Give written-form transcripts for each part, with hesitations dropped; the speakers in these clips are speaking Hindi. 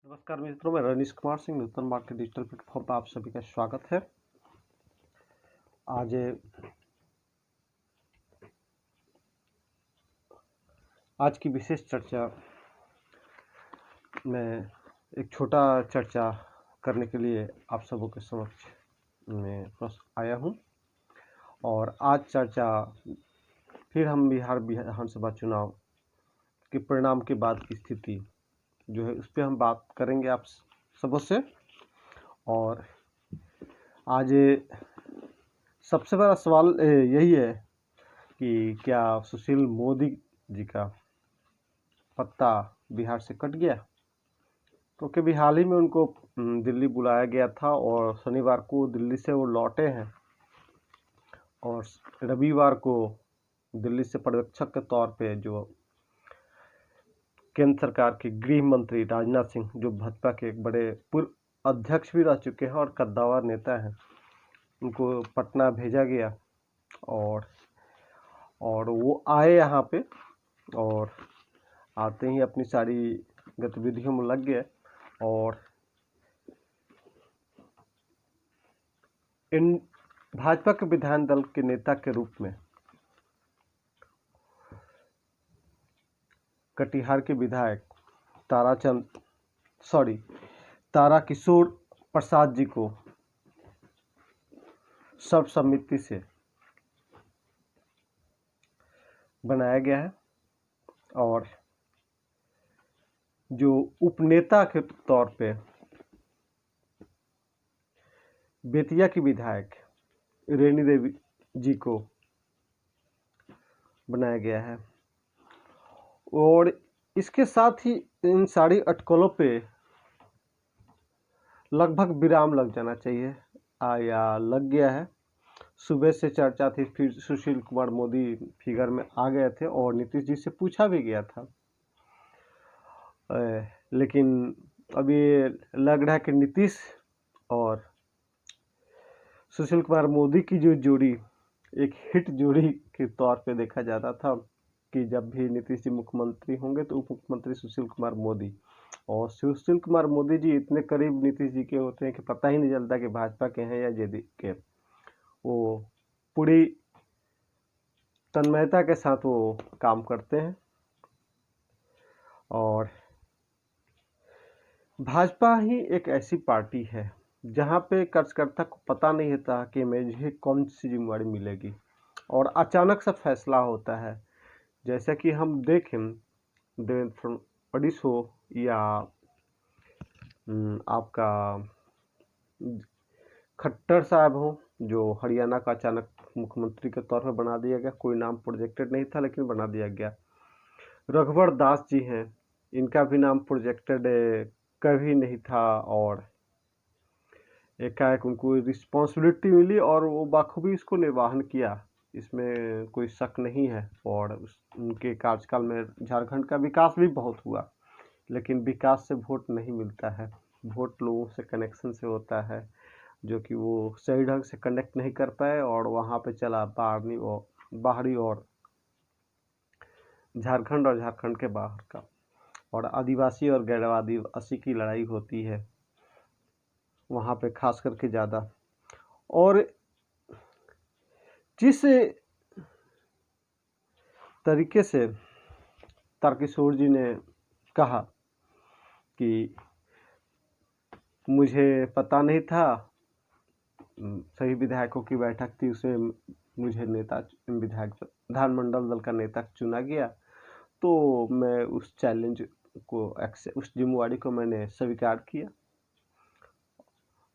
नमस्कार मित्रों, मैं रनीश कुमार सिंह नूतन मार्केट डिजिटल प्लेटफॉर्म पर आप सभी का स्वागत है। आज की विशेष चर्चा में एक छोटा चर्चा करने के लिए आप सबों के समक्ष में प्रस्तुत आया हूं। और आज चर्चा फिर हम बिहार विधानसभा चुनाव के परिणाम के बाद की स्थिति जो है उस पर हम बात करेंगे आप सबों से। और आज सबसे बड़ा सवाल यही है कि क्या सुशील मोदी जी का पत्ता बिहार से कट गया, क्योंकि अभी हाल ही में उनको दिल्ली बुलाया गया था और शनिवार को दिल्ली से वो लौटे हैं और रविवार को दिल्ली से पर्यवेक्षक के तौर पे जो केंद्र सरकार के गृह मंत्री राजनाथ सिंह, जो भाजपा के एक बड़े पूर्व अध्यक्ष भी रह चुके हैं और कद्दावर नेता हैं, उनको पटना भेजा गया। और वो आए यहाँ पे और आते ही अपनी सारी गतिविधियों में लग गए और इन भाजपा के विधान दल के नेता के रूप में कटिहार के विधायक ताराकिशोर प्रसाद जी को सर्वसम्मति से बनाया गया है। और जो उपनेता के तौर पे बेतिया की विधायक रेणु देवी जी को बनाया गया है। और इसके साथ ही इन सारी अटकलों पे लगभग विराम लग जाना चाहिए या लग गया है। सुबह से चर्चा थी, फिर सुशील कुमार मोदी फिगर में आ गए थे और नीतीश जी से पूछा भी गया था, लेकिन अभी लग रहा है कि नीतीश और सुशील कुमार मोदी की जो जोड़ी एक हिट जोड़ी के तौर पे देखा जाता था कि जब भी नीतीश जी मुख्यमंत्री होंगे तो उप मुख्यमंत्री सुशील कुमार मोदी। और सुशील कुमार मोदी जी इतने करीब नीतीश जी के होते हैं कि पता ही नहीं चलता कि भाजपा के हैं या जेडी के। वो पूरी तन्मयता के साथ वो काम करते हैं। और भाजपा ही एक ऐसी पार्टी है जहां पे कार्यकर्ता को पता नहीं होता कि मुझे कौन सी जिम्मेवारी मिलेगी और अचानक से फैसला होता है। जैसे कि हम देखें देवेंद्र फडणवीस हो या आपका खट्टर साहब हो, जो हरियाणा का अचानक मुख्यमंत्री के तौर पर बना दिया गया। कोई नाम प्रोजेक्टेड नहीं था लेकिन बना दिया गया। रघुवर दास जी हैं, इनका भी नाम प्रोजेक्टेड कभी नहीं था और एकाएक उनको रिस्पॉन्सिबिलिटी मिली और वो बाखूबी इसको निर्वाहन किया, इसमें कोई शक नहीं है। और उनके कार्यकाल में झारखंड का विकास भी बहुत हुआ, लेकिन विकास से वोट नहीं मिलता है, वोट लोगों से कनेक्शन से होता है, जो कि वो सही ढंग से कनेक्ट नहीं कर पाए और वहाँ पे चला बाहरी और झारखंड और झारखंड के बाहर का। और आदिवासी और गैर आदिवासी की लड़ाई होती है वहाँ पे खास करके ज़्यादा। और जिस तरीके से तारकिशोर जी ने कहा कि मुझे पता नहीं था, सही विधायकों की बैठक थी, उसमें मुझे विधानमंडल दल का नेता चुना गया, तो मैं उस चैलेंज को उस जिम्मेवारी को मैंने स्वीकार किया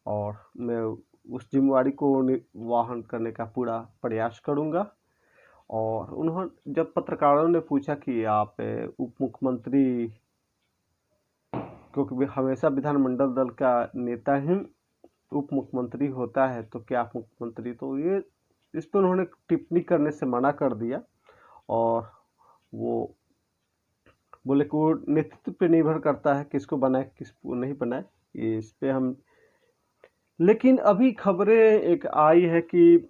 और मैं उस जिम्मेवारी को निर्वहन करने का पूरा प्रयास करूंगा। और उन्होंने जब पत्रकारों ने पूछा कि आप उप मुख्यमंत्री, क्योंकि हमेशा विधानमंडल दल का नेता ही उप मुख्यमंत्री होता है, तो क्या मुख्यमंत्री, तो ये इस पर उन्होंने टिप्पणी करने से मना कर दिया और वो बोले कि वो नेतृत्व पे निर्भर करता है किसको बनाए किसको नहीं बनाए, इस पे हम। लेकिन अभी खबरें एक आई है कि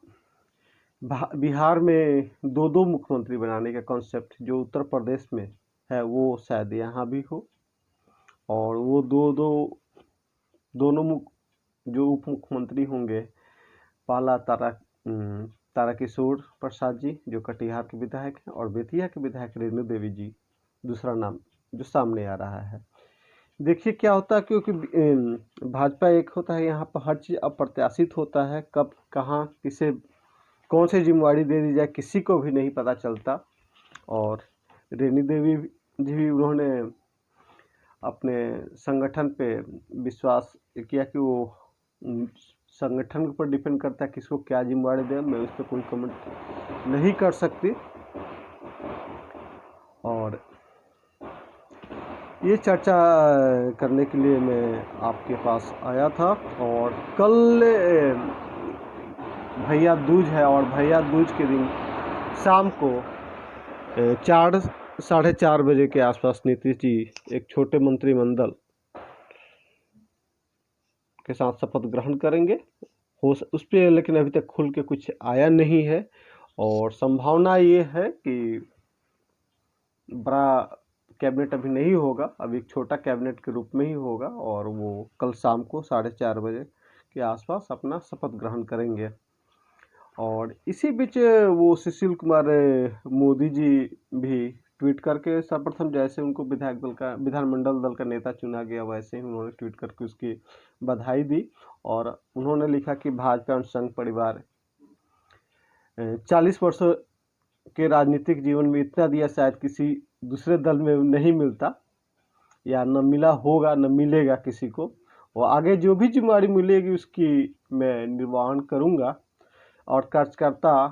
बिहार में दो मुख्यमंत्री बनाने का कॉन्सेप्ट जो उत्तर प्रदेश में है वो शायद यहाँ भी हो। और वो दोनों जो उप मुख्यमंत्री होंगे, पहला ताराकिशोर प्रसाद जी जो कटिहार के विधायक हैं, और बेतिया के विधायक रेणु देवी जी दूसरा नाम जो सामने आ रहा है। देखिए क्या होता है, क्योंकि भाजपा एक होता है, यहाँ पर हर चीज़ अप्रत्याशित होता है, कब कहाँ किसे कौन सी जिम्मेवारी दे दी जाए किसी को भी नहीं पता चलता। और रेणु देवी जी भी उन्होंने अपने संगठन पे विश्वास किया कि वो संगठन के ऊपर डिपेंड करता है किसको क्या जिम्मेवारी दें, मैं उस पर कोई कमेंट नहीं कर सकती। और ये चर्चा करने के लिए मैं आपके पास आया था। और कल भैया दूज है, और भैया दूज के दिन शाम को 4-4:30 बजे के आसपास नीतीश जी एक छोटे मंत्रिमंडल के साथ शपथ ग्रहण करेंगे। उस पर लेकिन अभी तक खुल के कुछ आया नहीं है, और संभावना ये है कि बड़ा कैबिनेट अभी नहीं होगा, अभी एक छोटा कैबिनेट के रूप में ही होगा, और वो कल शाम को 4:30 बजे के आसपास अपना शपथ ग्रहण करेंगे। और इसी बीच वो सुशील कुमार मोदी जी भी ट्वीट करके सर्वप्रथम, जैसे उनको विधानमंडल दल का नेता चुना गया, वैसे ही उन्होंने ट्वीट करके उसकी बधाई दी। और उन्होंने लिखा कि भाजपा और संघ परिवार 40 वर्षों के राजनीतिक जीवन में इतना दिया शायद किसी दूसरे दल में नहीं मिलता, या न मिला होगा न मिलेगा किसी को। और आगे जो भी जिम्मेदारी मिलेगी उसकी मैं निर्वहन करूंगा, और कार्यकर्ता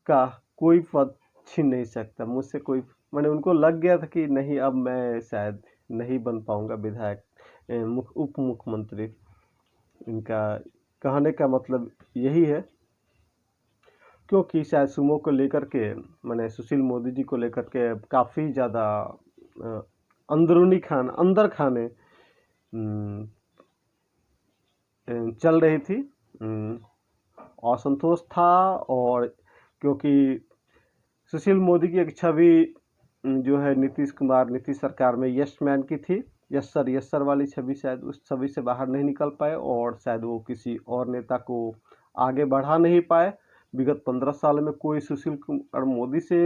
का कोई पद छीन नहीं सकता मुझसे कोई। मैंने उनको लग गया था कि नहीं, अब मैं शायद नहीं बन पाऊंगा विधायक उप मुख्यमंत्री। इनका कहने का मतलब यही है, क्योंकि शायद सुमो को लेकर के, मैंने सुशील मोदी जी को लेकर के काफ़ी ज़्यादा अंदर खाने चल रही थी, असंतोष था। और क्योंकि सुशील मोदी की एक छवि जो है नीतीश सरकार में यस मैन की थी, यस सर वाली छवि, शायद उस छवि से बाहर नहीं निकल पाए, और शायद वो किसी और नेता को आगे बढ़ा नहीं पाए। विगत 15 साल में कोई सुशील कुमार मोदी से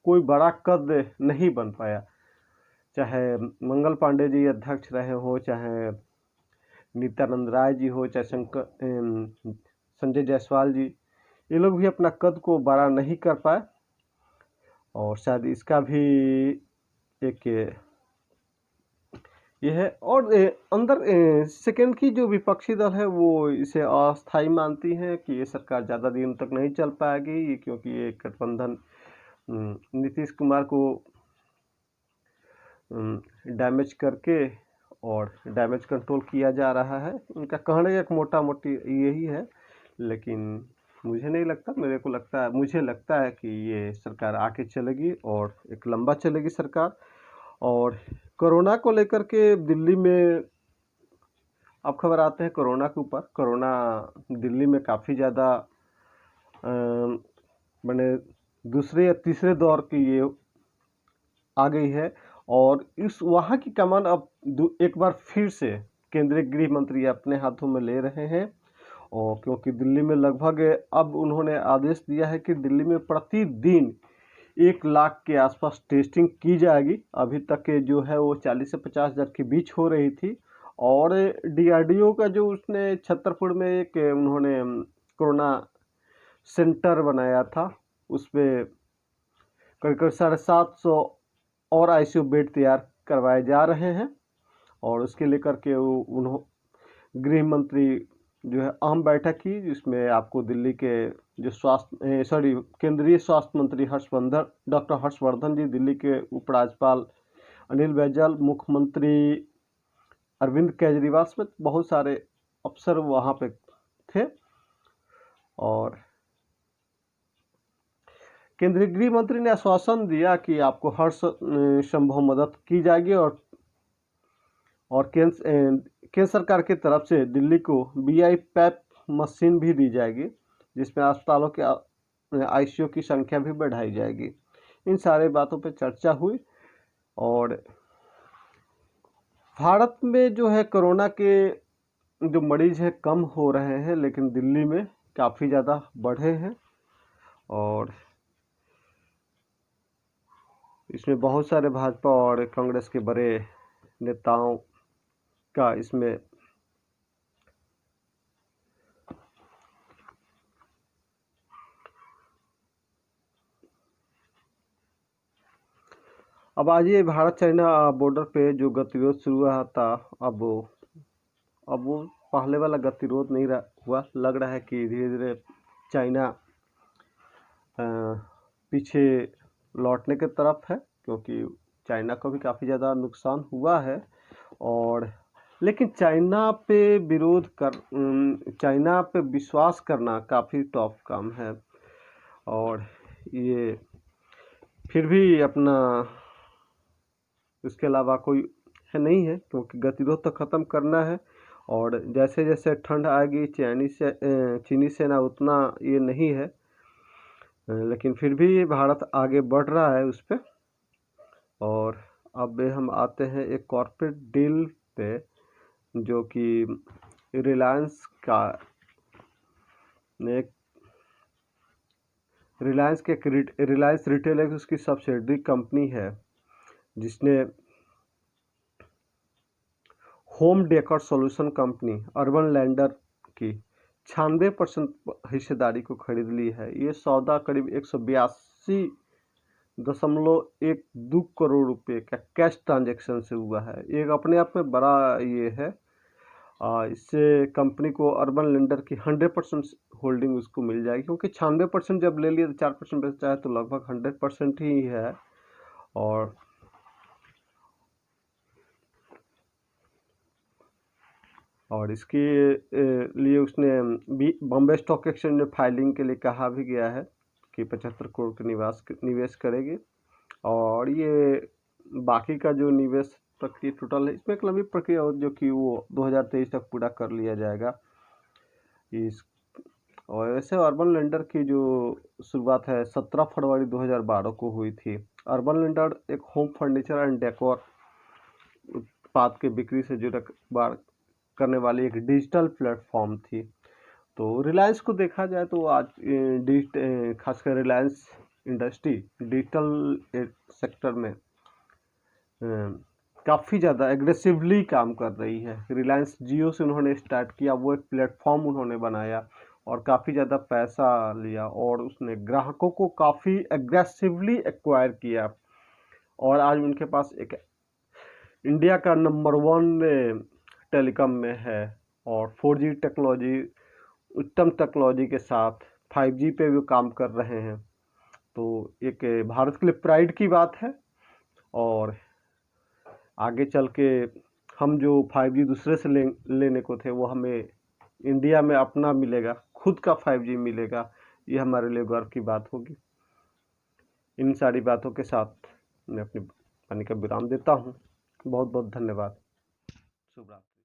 कोई बड़ा कद नहीं बन पाया, चाहे मंगल पांडे जी अध्यक्ष रहे हो, चाहे नित्यानंद राय जी हो, चाहे संजय जायसवाल जी, ये लोग भी अपना कद को बड़ा नहीं कर पाए। और शायद इसका भी एक ये है। और अंदर सेकेंड की जो विपक्षी दल है वो इसे अस्थायी मानती है कि ये सरकार ज़्यादा दिन तक नहीं चल पाएगी, क्योंकि ये गठबंधन नीतीश कुमार को डैमेज करके और डैमेज कंट्रोल किया जा रहा है। उनका कहने एक मोटा मोटी यही है, लेकिन मुझे नहीं लगता, मुझे लगता है कि ये सरकार आके चलेगी और एक लंबा चलेगी सरकार। और कोरोना को लेकर के दिल्ली में अब खबर आते हैं कोरोना के ऊपर। कोरोना दिल्ली में काफ़ी ज़्यादा मैंने दूसरे या तीसरे दौर की ये आ गई है, और इस वहाँ की कमान अब एक बार फिर से केंद्रीय गृह मंत्री अपने हाथों में ले रहे हैं। और क्योंकि दिल्ली में लगभग अब उन्होंने आदेश दिया है कि दिल्ली में प्रतिदिन 1 लाख के आसपास टेस्टिंग की जाएगी। अभी तक के जो है वो 40 से 50 हज़ार के बीच हो रही थी। और DRDO का जो उसने छतरपुर में एक उन्होंने कोरोना सेंटर बनाया था, उस पर करीब 750 और ICU बेड तैयार करवाए जा रहे हैं। और उसके लेकर के गृह मंत्री जो है अहम बैठक की, जिसमें आपको दिल्ली के जो केंद्रीय स्वास्थ्य मंत्री डॉक्टर हर्षवर्धन जी, दिल्ली के उपराज्यपाल अनिल बैजल, मुख्यमंत्री अरविंद केजरीवाल समेत बहुत सारे अफसर वहाँ पे थे। और केंद्रीय गृह मंत्री ने आश्वासन दिया कि आपको हर संभव मदद की जाएगी, और केंद्र सरकार की तरफ से दिल्ली को VI-PAP मशीन भी दी जाएगी, जिसमें अस्पतालों के ICU की संख्या भी बढ़ाई जाएगी। इन सारे बातों पे चर्चा हुई। और भारत में जो है कोरोना के जो मरीज है कम हो रहे हैं, लेकिन दिल्ली में काफ़ी ज़्यादा बढ़े हैं और इसमें बहुत सारे भाजपा और कांग्रेस के बड़े नेताओं का इसमें अब आज ये भारत चाइना बॉर्डर पे जो गतिरोध शुरू हुआ था, अब वो पहले वाला गतिरोध नहीं हुआ। लग रहा है कि धीरे धीरे चाइना पीछे लौटने की तरफ है, क्योंकि चाइना को भी काफ़ी ज़्यादा नुकसान हुआ है। और लेकिन चाइना पे चाइना पे विश्वास करना काफ़ी टफ काम है। और ये फिर भी अपना इसके अलावा कोई है नहीं है, क्योंकि गतिरोध तो ख़त्म करना है। और जैसे जैसे ठंड आएगी चीनी सेना उतना ये नहीं है, लेकिन फिर भी भारत आगे बढ़ रहा है उस पर। और अब हम आते हैं एक कॉर्पोरेट डील पे, जो कि रिलायंस का एक रिलायंस रिटेल एक उसकी सब्सिडरी कंपनी है, जिसने home decor solution company urban lander की 96% हिस्सेदारी को खरीद ली है। ये सौदा करीब 182.12 करोड़ रुपए का कैश ट्रांजैक्शन से हुआ है। ये अपने आप में बड़ा ये है। इससे कंपनी को अर्बन लैंडर की 100% होल्डिंग उसको मिल जाएगी, क्योंकि 96% जब ले लिया तो 4% बचता है, तो लगभग 100% ही है। और इसके लिए उसने बॉम्बे स्टॉक एक्सचेंज में फाइलिंग के लिए कहा भी गया है कि 75 करोड़ के निवेश करेगी। और ये बाकी का जो निवेश प्रक्रिया टोटल है, इसमें एक लंबी प्रक्रिया हो जो कि वो 2023 तक पूरा कर लिया जाएगा। और वैसे अर्बन लैंडर की जो शुरुआत है 17 फरवरी 2012 को हुई थी। अर्बन लैंडर एक होम फर्नीचर एंड डेकोर उत्पाद के बिक्री से जुड़ा करने वाली एक डिजिटल प्लेटफॉर्म थी। तो रिलायंस को देखा जाए तो आज खासकर रिलायंस इंडस्ट्री डिजिटल सेक्टर में काफ़ी ज़्यादा एग्रेसिवली काम कर रही है। रिलायंस जियो से उन्होंने स्टार्ट किया, वो एक प्लेटफॉर्म उन्होंने बनाया और काफ़ी ज़्यादा पैसा लिया और उसने ग्राहकों को काफ़ी एग्रेसिवली एक्वायर किया। और आज उनके पास एक इंडिया का नंबर 1 टेलीकॉम में है और 4G टेक्नोलॉजी, उत्तम टेक्नोलॉजी के साथ 5G पे भी काम कर रहे हैं। तो एक भारत के लिए प्राइड की बात है। और आगे चल के हम जो 5G दूसरे से लेने को थे, वो हमें इंडिया में अपना मिलेगा, खुद का 5G मिलेगा, ये हमारे लिए गर्व की बात होगी। इन सारी बातों के साथ मैं अपनी वाणी का विराम देता हूँ। बहुत बहुत धन्यवाद। शुभ रात्रि।